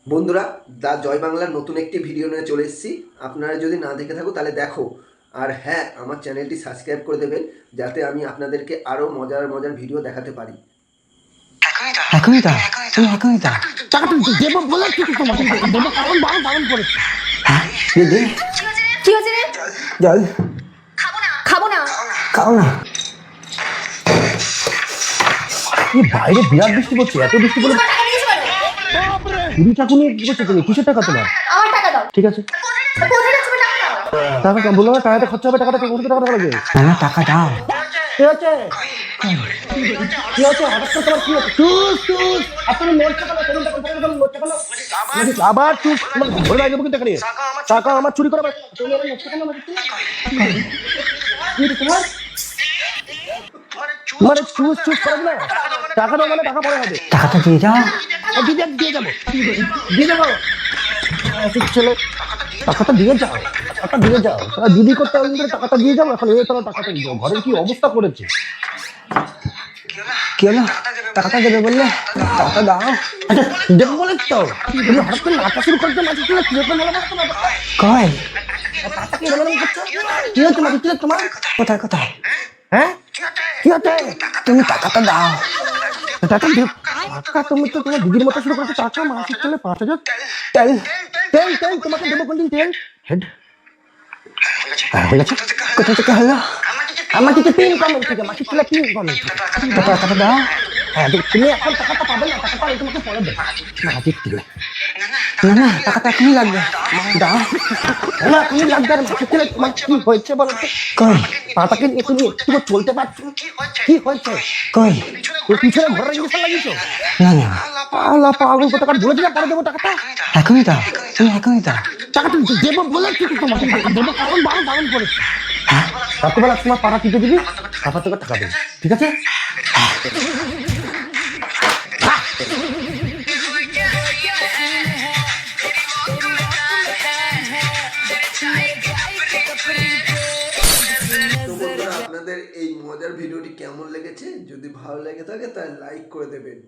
বন্ধুরা, দা জয় বাংলার নতুন একটি ভিডিও নিয়ে চলে এসেছি। আপনারা যদি না দেখে থাকো তাহলে দেখো। আর হ্যাঁ, আমার চ্যানেলটি সাবস্ক্রাইব করে দেবেন যাতে আমি আপনাদেরকে আরও মজার মজার ভিডিও দেখাতে পারি। এখনই দাও, তুমি এখনই দাও। টাকাটা দেবো বলে কিন্তু তোমাকে দেবো, কারণ বারণ করেছে। হ্যাঁ, দে। কি হয়েছে রে? জল খাবো না। খাও না। এই বাইরে বিরাট বৃষ্টি পড়ছে, এত বৃষ্টি পড়ে টাকা দিয়েছো কেন? 20 টাকা নিয়ে কি করছো তুমি? কিসের টাকা তোমার? আমার টাকা দাও। ঠিক আছে, কোথায় যাচ্ছ? টাকা দাও। টাকা কম বললো না, টাকাটা খরচা হবে, টাকাটা কোথা থেকে টাকা লাগবে? না টাকা দাও। কি হচ্ছে? কি হচ্ছে? হঠাৎ করে তোমার কি হচ্ছে? চুস আপনি নোট টাকা না, তুমি টাকা নোট টাকা না। আবার চুস মানে ধরে রাখবো কিন্তু টাকা নিয়ে। টাকা আমার চুরি করে তুমি আমার নোট টাকা না মারতে। কি তোমার? মানে চুস করবে না। টাকা দাও মানে টাকা পরে হবে। টাকাটা দিয়ে যাও। দিয়ে যাবো। দিয়ে যাবো। ঠিক ছেলে, টাকাটা দিয়ে যাও। টাকা দিয়ে যাও। তারা দিদি করতে হবে, টাকাটা দিয়ে যাবো। এখন এই তারা টাকাটা দিয়ে যাও। ঘরের কি অবস্থা করেছে? কি হলো? টাকাটা দেবে বললে? টাকাটা দাও। আচ্ছা দেবো বলে তো তুমি হঠাৎ করে নাচা শুরু করছো। মাঝে ছিল কি বলে বলতো না? কয় টাকা কি বলে করছো? কি হচ্ছে মাঝে ছিল তোমার? কোথায়? হ্যাঁ কি হচ্ছে? তুমি টাকাটা দাও। টাকা দিও। টাকা তুমি তো তোমার দিদির মতো শুরু করছো। টাকা মাসিক চলে 5,000। তেল তোমাকে দেবো কোনদিন তেল? হেড হয়ে গেছে। কোথা থেকে হলো? আমার কিছু পিন কমেন্ট থেকে মাসিক চলে পিন কমেন্ট থেকে টাকাটা দাও। হ্যাঁ তুমি এখন টাকাটা পাবে না, টাকাটা আমি তোমাকে পরে দেবো। মাসিক চলে না টাকাটা এখনই লাগবে। দাও না, এখনই লাগবে। আর মাসিক চলে তোমার কি হয়েছে বলো তো? কই পাতাকে নিয়ে তুমি একটু চলতে পারছো? কি হয়েছে? কই ওর পিছনে ঘরের ইঞ্জেকশন লাগিয়েছো? না আল্লাহ পাগল কোথাকার বলেছি না পরে দেবো টাকাটা। এখনই দাও, তুমি এখনই দাও। টাকাটা দেবো বলে কিন্তু তোমাকে দেবো, কারণ বারণ করেছে। হ্যাঁ রাত্রিবেলা তোমার পাড়া টিপে দিবি, তারপর তোকে টাকা দেবো, ঠিক আছে? তো বন্ধুরা, আপনাদের এই মজার ভিডিওটি কেমন লেগেছে? যদি ভালো লেগে থাকে তাহলে লাইক করে দেবেন।